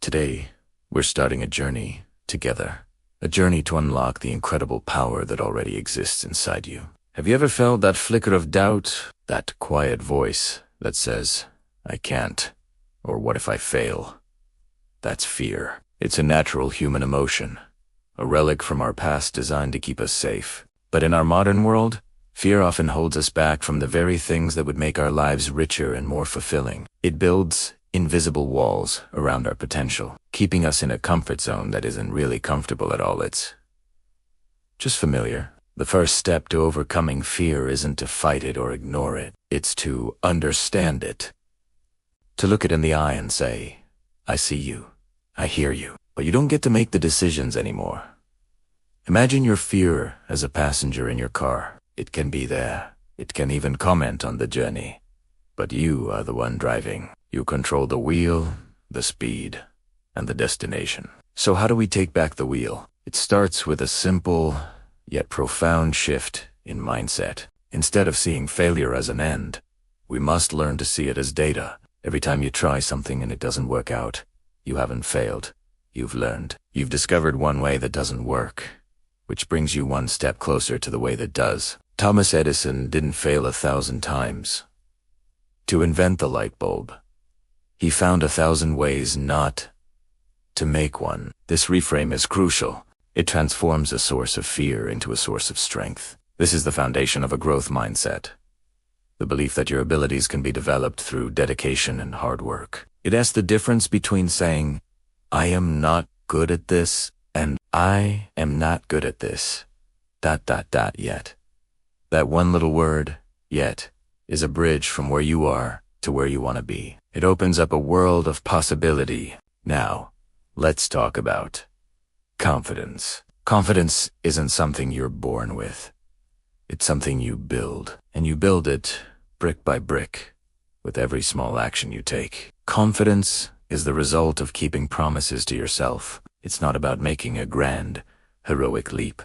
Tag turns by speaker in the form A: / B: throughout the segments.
A: Today, we're starting a journey together. A journey to unlock the incredible power that already exists inside you. Have you ever felt that flicker of doubt? That quiet voice that says, I can't, or what if I fail? That's fear. It's a natural human emotion, a relic from our past designed to keep us safe. But in our modern world, fear often holds us back from the very things that would make our lives richer and more fulfilling. It builds invisible walls around our potential, keeping us in a comfort zone that isn't really comfortable at all. It's just familiar. The first step to overcoming fear isn't to fight it or ignore it. It's to understand it. To look it in the eye and say, I see you. I hear you. But you don't get to make the decisions anymore. Imagine your fear as a passenger in your car. It can be there. It can even comment on the journey. But you are the one driving. You control the wheel, the speed, and the destination. So how do we take back the wheel? It starts with a simple, yet profound shift in mindset. Instead of seeing failure as an end, we must learn to see it as data. Every time you try something and it doesn't work out, you haven't failed. You've learned. You've discovered one way that doesn't work, which brings you one step closer to the way that does. Thomas Edison didn't fail 1,000 times to invent the light bulb. He found 1,000 ways not to make one. This reframe is crucial. It transforms a source of fear into a source of strength. This is the foundation of a growth mindset. The belief that your abilities can be developed through dedication and hard work. It asks the difference between saying, I am not good at this, and I am not good at this, ... yet. That one little word, yet, is a bridge from where you are to where you want to be. It opens up a world of possibility. Now, let's talk about confidence. Confidence isn't something you're born with. It's something you build, and you build it brick by brick with every small action you take. Confidence is the result of keeping promises to yourself. It's not about making a grand, heroic leap.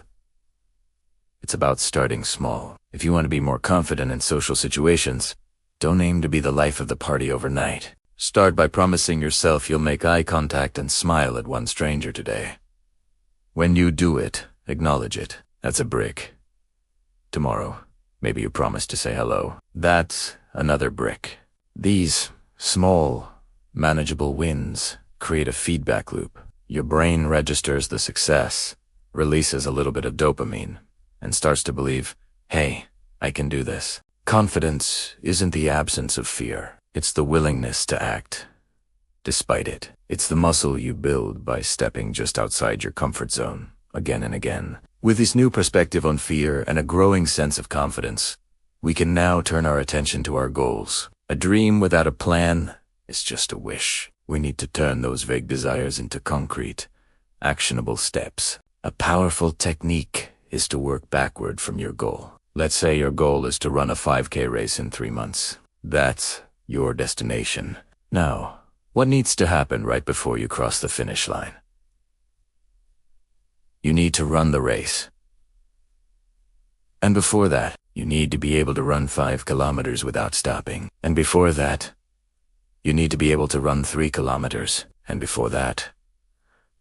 A: It's about starting small. If you want to be more confident in social situations, don't aim to be the life of the party overnight. Start by promising yourself you'll make eye contact and smile at one stranger today. When you do it, acknowledge it. That's a brick. Tomorrow, maybe you promise to say hello. That's another brick. These small, manageable wins create a feedback loop. Your brain registers the success, releases a little bit of dopamine, and starts to believe, hey, I can do this. Confidence isn't the absence of fear. It's the willingness to act despite it. It's the muscle you build by stepping just outside your comfort zone again and again. With this new perspective on fear and a growing sense of confidence, we can now turn our attention to our goals. A dream without a plan is just a wish. We need to turn those vague desires into concrete, actionable steps. A powerful technique is to work backward from your goal. Let's say your goal is to run a 5K race in 3 months. That's your destination. Now, what needs to happen right before you cross the finish line? You need to run the race. And before that, you need to be able to run 5 kilometers without stopping. And before that, you need to be able to run 3 kilometers. And before that,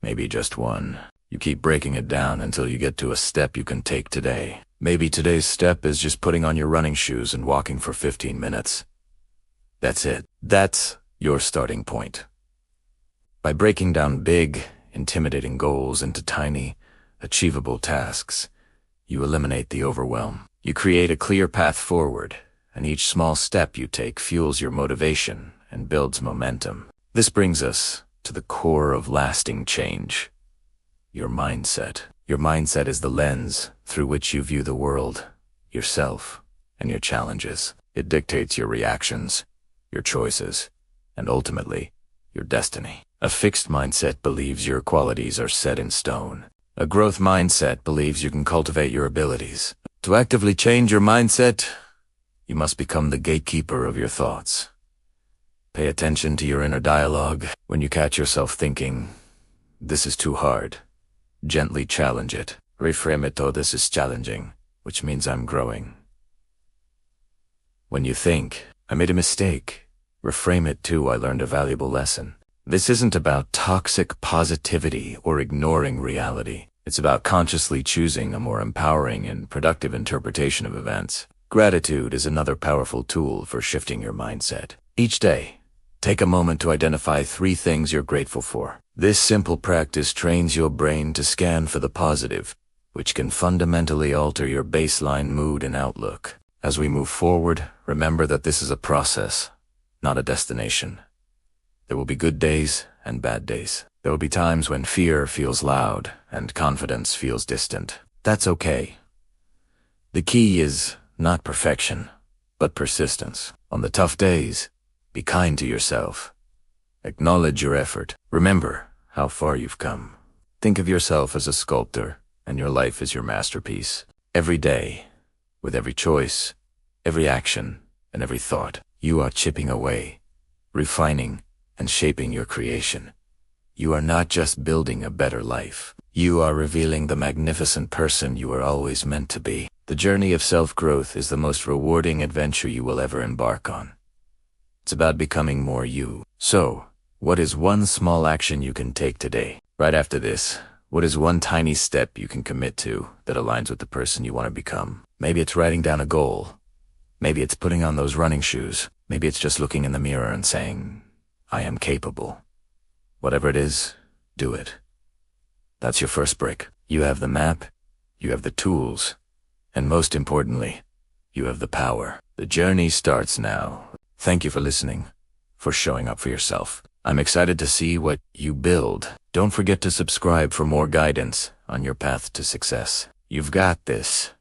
A: maybe just 1. You keep breaking it down until you get to a step you can take today. Maybe today's step is just putting on your running shoes and walking for 15 minutes. That's it. That's your starting point. By breaking down big, intimidating goals into tiny, achievable tasks, you eliminate the overwhelm. You create a clear path forward, and each small step you take fuels your motivation and builds momentum. This brings us to the core of lasting change. Your mindset. Your mindset is the lens through which you view the world, yourself, and your challenges. It dictates your reactions, your choices, and ultimately, your destiny. A fixed mindset believes your qualities are set in stone. A growth mindset believes you can cultivate your abilities. To actively change your mindset, you must become the gatekeeper of your thoughts. Pay attention to your inner dialogue. When you catch yourself thinking, this is too hard, gently challenge it. Reframe it, oh, this is challenging, which means I'm growing. When you think, I made a mistake, reframe it to, I learned a valuable lesson. This isn't about toxic positivity or ignoring reality. It's about consciously choosing a more empowering and productive interpretation of events. Gratitude is another powerful tool for shifting your mindset. Each day, take a moment to identify 3 things you're grateful for. This simple practice trains your brain to scan for the positive, which can fundamentally alter your baseline mood and outlook. As we move forward, remember that this is a process, not a destination. There will be good days and bad days. There will be times when fear feels loud and confidence feels distant. That's okay. The key is not perfection, but persistence. On the tough days, be kind to yourself. Acknowledge your effort. Remember how far you've come. Think of yourself as a sculptor, and your life is your masterpiece. Every day, with every choice, every action, and every thought, you are chipping away, refining, and shaping your creation. You are not just building a better life. You are revealing the magnificent person you were always meant to be. The journey of self-growth is the most rewarding adventure you will ever embark on. It's about becoming more you. So, what is one small action you can take today? Right after this, what is one tiny step you can commit to that aligns with the person you want to become? Maybe it's writing down a goal. Maybe it's putting on those running shoes. Maybe it's just looking in the mirror and saying, I am capable. Whatever it is, do it. That's your first brick. You have the map, you have the tools, and most importantly, you have the power. The journey starts now. Thank you for listening, for showing up for yourself. I'm excited to see what you build. Don't forget to subscribe for more guidance on your path to success. You've got this.